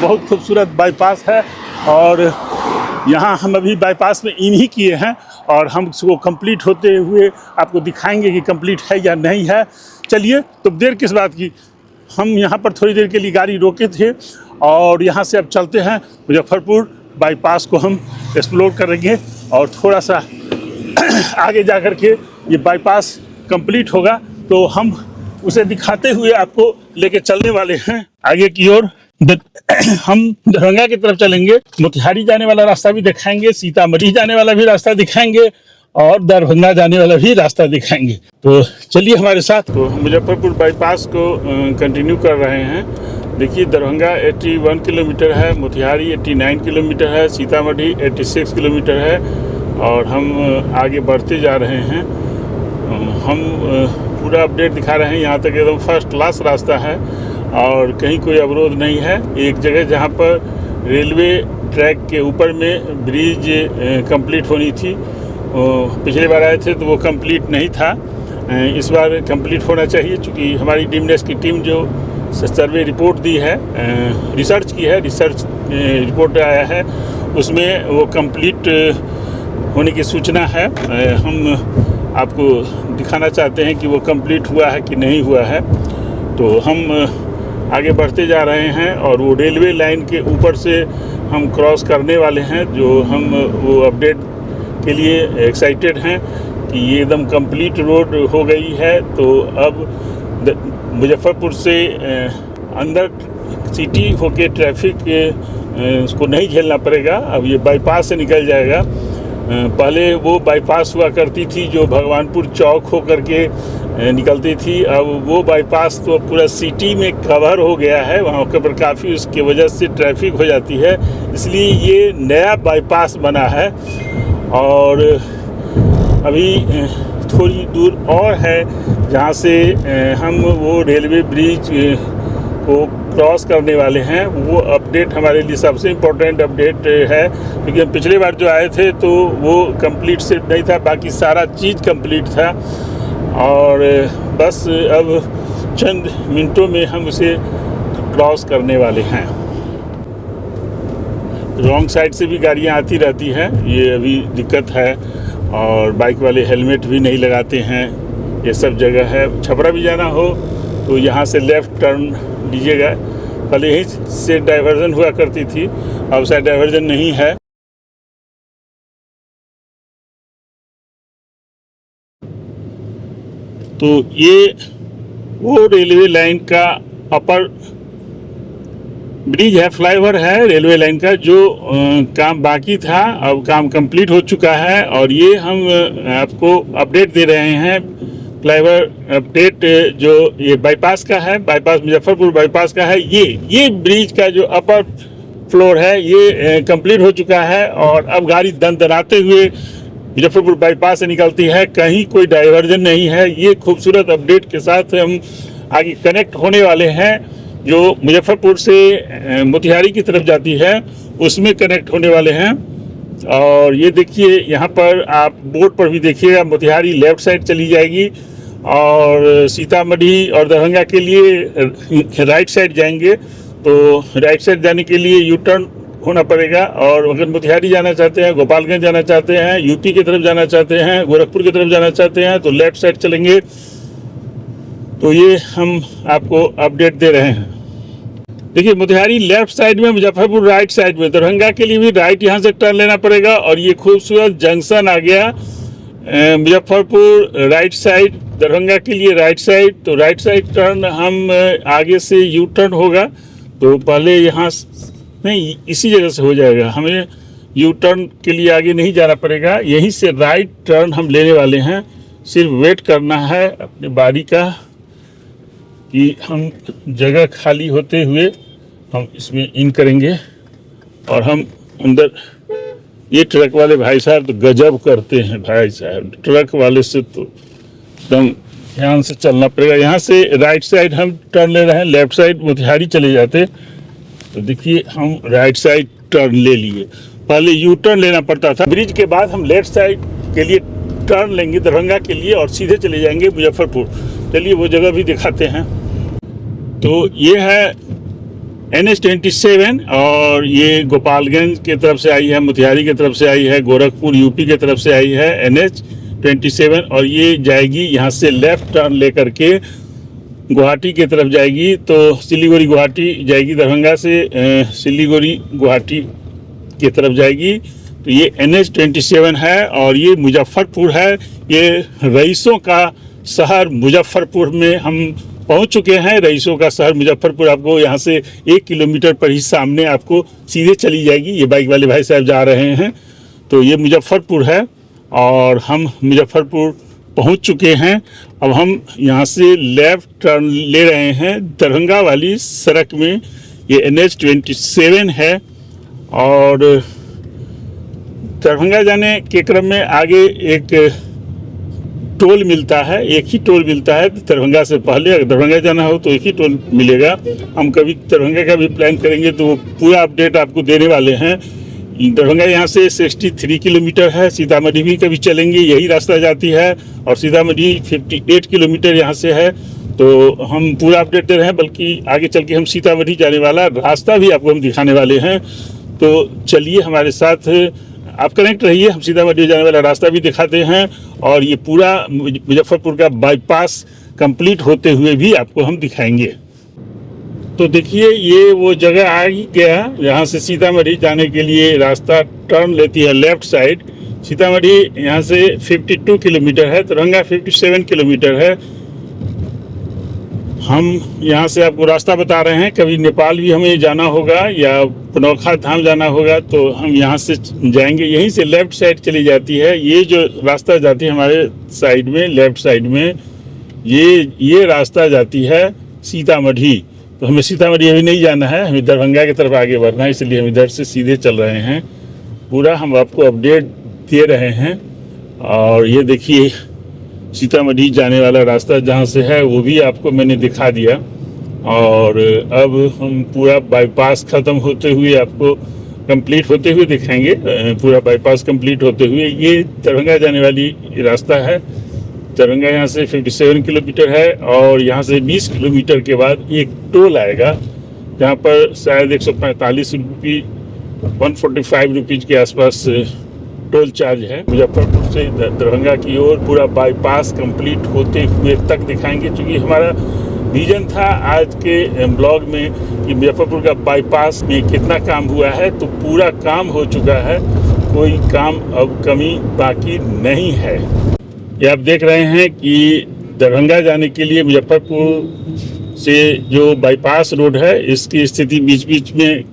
बहुत खूबसूरत बाईपास है और यहाँ हम अभी बाईपास में इन ही किए हैं और हम इसको कंप्लीट होते हुए आपको दिखाएंगे कि कंप्लीट है या नहीं है। चलिए, तो देर किस बात की, हम यहाँ पर थोड़ी देर के लिए गाड़ी रोके थे और यहाँ से अब चलते हैं मुजफ्फरपुर बाईपास को हम एक्सप्लोर करेंगे और थोड़ा सा आगे जा कर के ये बाईपास कंप्लीट होगा तो हम उसे दिखाते हुए आपको लेके चलने वाले हैं आगे की ओर। हम दरभंगा की तरफ चलेंगे, मोतिहारी जाने वाला रास्ता भी दिखाएंगे, सीतामढ़ी जाने वाला भी रास्ता दिखाएंगे और दरभंगा जाने वाला भी रास्ता दिखाएंगे। तो चलिए हमारे साथ। तो मुजफ्फरपुर बाईपास को कंटिन्यू कर रहे हैं। देखिए, दरभंगा 81 किलोमीटर है, मोतिहारी 89 किलोमीटर है, सीतामढ़ी 86 किलोमीटर है और हम आगे बढ़ते जा रहे हैं। हम पूरा अपडेट दिखा रहे हैं। यहाँ तक एकदम फर्स्ट क्लास रास्ता है और कहीं कोई अवरोध नहीं है। एक जगह जहाँ पर रेलवे ट्रैक के ऊपर में ब्रिज कंप्लीट होनी थी, पिछले बार आए थे तो वो कंप्लीट नहीं था, इस बार कंप्लीट होना चाहिए क्योंकि हमारी डीमनेस की टीम जो सर्वे रिपोर्ट दी है, रिसर्च की है, रिसर्च रिपोर्ट आया है, उसमें वो कंप्लीट होने की सूचना है। हम आपको दिखाना चाहते हैं कि वो कंप्लीट हुआ है कि नहीं हुआ है। तो हम आगे बढ़ते जा रहे हैं और वो रेलवे लाइन के ऊपर से हम क्रॉस करने वाले हैं, जो हम वो अपडेट के लिए एक्साइटेड हैं कि ये एकदम कंप्लीट रोड हो गई है। तो अब मुजफ्फरपुर से अंदर सिटी होके ट्रैफिक उसको नहीं झेलना पड़ेगा। अब ये बाईपास से निकल जाएगा। पहले वो बाईपास हुआ करती थी जो भगवानपुर चौक हो करके निकलती थी, अब वो बाईपास तो पूरा सिटी में कवर हो गया है, वहाँ पर काफ़ी उसकी वजह से ट्रैफिक हो जाती है, इसलिए ये नया बाईपास बना है। और अभी थोड़ी दूर और है जहाँ से हम वो रेलवे ब्रिज को क्रॉस करने वाले हैं। वो अपडेट हमारे लिए सबसे इम्पोर्टेंट अपडेट है क्योंकि हम पिछले बार जो आए थे तो वो कंप्लीट सिर्फ नहीं था, बाकी सारा चीज़ कंप्लीट था और बस अब चंद मिनटों में हम उसे क्रॉस करने वाले हैं। रॉन्ग साइड से भी गाड़ियाँ आती रहती हैं, ये अभी दिक्कत है और बाइक वाले हेलमेट भी नहीं लगाते हैं। ये सब जगह है। छपरा भी जाना हो तो यहाँ से लेफ़्ट टर्न लीजिएगा। पहले यहीं से डाइवर्जन हुआ करती थी, अब शायद डाइवर्जन नहीं है। तो ये वो रेलवे लाइन का अपर ब्रिज है, फ्लाईओवर है रेलवे लाइन का, जो काम बाकी था अब काम कंप्लीट हो चुका है। और ये हम आपको अपडेट दे रहे हैं, फ्लाईओवर अपडेट जो ये बाईपास का है, बाईपास मुजफ्फरपुर बाईपास का है। ये ब्रिज का जो अपर फ्लोर है ये कंप्लीट हो चुका है और अब गाड़ी दनाते हुए मुजफ्फरपुर बाईपास से निकलती है, कहीं कोई डाइवर्जन नहीं है। ये खूबसूरत अपडेट के साथ हम आगे कनेक्ट होने वाले हैं, जो मुजफ्फरपुर से मोतिहारी की तरफ जाती है उसमें कनेक्ट होने वाले हैं। और ये देखिए, यहाँ पर आप बोर्ड पर भी देखिएगा, मोतिहारी लेफ़्ट साइड चली जाएगी और सीतामढ़ी और दरभंगा के लिए राइट साइड जाएंगे। तो राइट साइड जाने के लिए यू टर्न होना पड़ेगा और अगर मोतिहारी जाना चाहते हैं, गोपालगंज जाना चाहते हैं, यूपी की तरफ जाना चाहते हैं, गोरखपुर की तरफ जाना चाहते हैं तो लेफ़्ट साइड चलेंगे। तो ये हम आपको अपडेट दे रहे हैं। देखिए, मोतिहारी लेफ्ट साइड में, मुजफ्फरपुर राइट साइड में, दरभंगा के लिए भी राइट यहाँ से टर्न लेना पड़ेगा। और ये खूबसूरत जंक्शन आ गया, मुजफ्फरपुर राइट साइड, दरभंगा के लिए राइट साइड। तो राइट साइड टर्न हम आगे से यू टर्न होगा तो पहले यहाँ नहीं, इसी जगह से हो जाएगा, हमें यू टर्न के लिए आगे नहीं जाना पड़ेगा, यहीं से राइट टर्न हम लेने वाले हैं। सिर्फ वेट करना है अपने बारी का कि हम जगह खाली होते हुए हम इसमें इन करेंगे। और हम अंदर, ये ट्रक वाले भाई साहब तो गजब करते हैं भाई साहब, ट्रक वाले से तो एकदम ध्यान से चलना पड़ेगा। यहाँ से राइट साइड हम टर्न ले रहे हैं, लेफ़्ट साइड मोतिहारी चले जाते तो देखिए हम राइट साइड टर्न ले लिए, पहले यू टर्न लेना पड़ता था। ब्रिज के बाद हम लेफ़्ट साइड के लिए टर्न लेंगे दरभंगा के लिए और सीधे चले जाएंगे मुजफ्फरपुर। चलिए वो जगह भी दिखाते हैं। तो ये है NH-27 और ये गोपालगंज की तरफ से आई है, मोतिहारी की तरफ से आई है, गोरखपुर यूपी की तरफ से आई है NH-27 और ये जाएगी यहाँ से लेफ़्ट टर्न लेकर के गुवाहाटी की तरफ जाएगी। तो सिलीगुड़ी गुवाहाटी जाएगी, दरभंगा से सिलीगुड़ी गुवाहाटी की तरफ जाएगी। तो ये NH-27 है और ये मुजफ्फरपुर है। ये रईसों का शहर मुजफ्फरपुर में हम पहुंच चुके हैं। रईसों का शहर मुजफ्फरपुर आपको यहाँ से 1 किलोमीटर पर ही सामने आपको सीधे चली जाएगी। ये बाइक वाले भाई साहब जा रहे हैं, तो ये मुजफ्फरपुर है और हम मुजफ्फरपुर पहुंच चुके हैं। अब हम यहाँ से लेफ़्ट टर्न ले रहे हैं दरभंगा वाली सड़क में। ये NH-27 है और दरभंगा जाने के क्रम में आगे एक टोल मिलता है, एक ही टोल मिलता है दरभंगा से पहले। अगर दरभंगा जाना हो तो एक ही टोल मिलेगा। हम कभी दरभंगा का भी प्लान करेंगे तो वो पूरा अपडेट आपको देने वाले हैं। दरभंगा यहाँ से 63 किलोमीटर है। सीतामढ़ी भी कभी चलेंगे, यही रास्ता जाती है और सीतामढ़ी 58 किलोमीटर यहाँ से है। तो हम पूरा अपडेट दे रहे हैं, बल्कि आगे चल के हम सीतामढ़ी जाने वाला रास्ता भी आपको हम दिखाने वाले हैं। तो चलिए हमारे साथ आप कनेक्ट रहिए, हम सीतामढ़ी जाने वाला रास्ता भी दिखाते हैं और ये पूरा मुजफ्फरपुर का बाईपास कंप्लीट होते हुए भी आपको हम दिखाएंगे। तो देखिए ये वो जगह आ ही गया यहाँ से सीतामढ़ी जाने के लिए रास्ता टर्न लेती है लेफ़्ट साइड। सीतामढ़ी यहाँ से 52 किलोमीटर है, दरभंगा 57 किलोमीटर है। हम यहाँ से आपको रास्ता बता रहे हैं। कभी नेपाल भी हमें जाना होगा या पनौखा धाम जाना होगा तो हम यहाँ से जाएंगे। यहीं से लेफ़्ट साइड चली जाती है। ये जो रास्ता जाती है हमारे साइड में, लेफ़्ट साइड में, ये रास्ता जाती है सीतामढ़ी। तो हमें सीतामढ़ी अभी नहीं जाना है, हमें दरभंगा की तरफ आगे बढ़ना है, इसलिए हम इधर से सीधे चल रहे हैं। पूरा हम आपको अपडेट दे रहे हैं। और ये देखिए सीतामढ़ी जाने वाला रास्ता जहाँ से है वो भी आपको मैंने दिखा दिया। और अब हम पूरा बाईपास ख़त्म होते हुए आपको कंप्लीट होते हुए दिखाएंगे। पूरा बाईपास कंप्लीट होते हुए ये दरभंगा जाने वाली रास्ता है। दरभंगा यहाँ से 57 किलोमीटर है और यहाँ से 20 किलोमीटर के बाद एक टोल आएगा जहाँ पर शायद 145 रुपये 145 रुपीज़ के आसपास टोल चार्ज है। मुजफ्फरपुर से दरभंगा की ओर पूरा बाईपास कंप्लीट होते हुए तक दिखाएंगे, क्योंकि हमारा विजन था आज के ब्लॉग में कि मुजफ्फरपुर का बाईपास में कितना काम हुआ है। तो पूरा काम हो चुका है, कोई काम अब कमी बाकी नहीं है। ये आप देख रहे हैं कि दरभंगा जाने के लिए मुजफ्फरपुर से जो बाईपास रोड है इसकी स्थिति बीच बीच में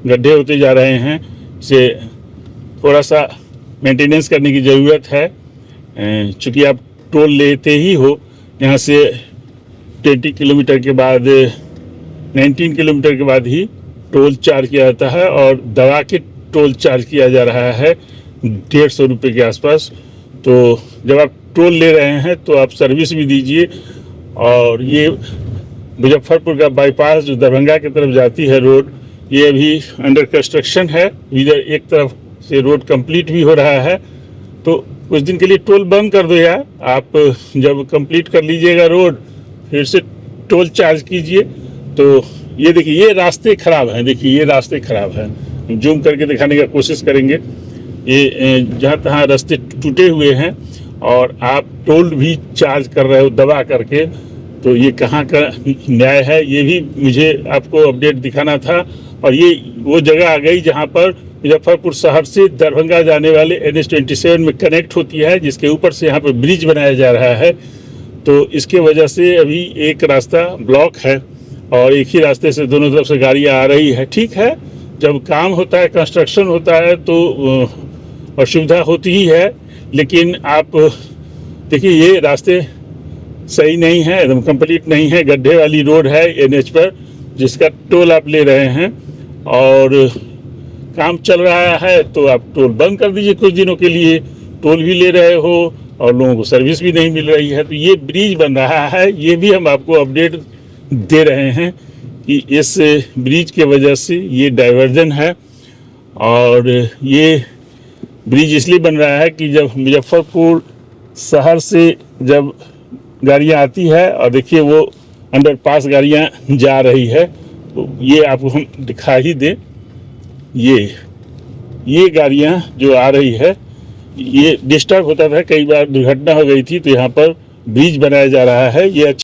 गड्ढे होते जा रहे हैं। इसे थोड़ा सा मेंटेनेंस करने की ज़रूरत है, चूँकि आप टोल लेते ही हो। यहाँ से 20 किलोमीटर के बाद 19 किलोमीटर के बाद ही टोल चार्ज किया जाता है और दवा के टोल चार्ज किया जा रहा है 150 रुपये के आसपास। तो जब आप टोल ले रहे हैं तो आप सर्विस भी दीजिए। और ये मुजफ्फरपुर का बाईपास जो दरभंगा की तरफ जाती है रोड, ये अभी अंडर कंस्ट्रक्शन है। इधर एक तरफ से रोड कंप्लीट भी हो रहा है। तो कुछ दिन के लिए टोल बंद कर दो यार, आप जब कंप्लीट कर लीजिएगा रोड फिर से टोल चार्ज कीजिए। तो ये देखिए ये रास्ते ख़राब हैं, देखिए ये रास्ते ख़राब हैं। जूम करके दिखाने का कोशिश करेंगे। ये जहाँ तहाँ रास्ते टूटे हुए हैं और आप टोल भी चार्ज कर रहे हो दबा करके, तो ये कहाँ का न्याय है? ये भी मुझे आपको अपडेट दिखाना था। और ये वो जगह आ गई जहाँ पर मुजफ्फरपुर शहर से दरभंगा जाने वाले NH-27 में कनेक्ट होती है, जिसके ऊपर से यहाँ पर ब्रिज बनाया जा रहा है। तो इसके वजह से अभी एक रास्ता ब्लॉक है और एक ही रास्ते से दोनों तरफ से गाड़ियाँ आ रही है। ठीक है, जब काम होता है, कंस्ट्रक्शन होता है तो असुविधा होती ही है, लेकिन आप देखिए ये रास्ते सही नहीं है, एकदम कंप्लीट नहीं है। गड्ढे वाली रोड है NH पर, जिसका टोल आप ले रहे हैं और काम चल रहा है तो आप टोल बंद कर दीजिए कुछ दिनों के लिए। टोल भी ले रहे हो और लोगों को सर्विस भी नहीं मिल रही है। तो ये ब्रिज बन रहा है, ये भी हम आपको अपडेट दे रहे हैं कि इस ब्रिज के वजह से ये डाइवर्जन है। और ये ब्रिज इसलिए बन रहा है कि जब मुजफ्फरपुर शहर से जब गाड़ियाँ आती है और देखिए वो अंडरपास गाड़ियाँ जा रही है, तो ये आपको हम दिखा ही दें, ये गाड़ियाँ जो आ रही है, ये डिस्टर्ब होता था, कई बार दुर्घटना हो गई थी, तो यहाँ पर ब्रिज बनाया जा रहा है। ये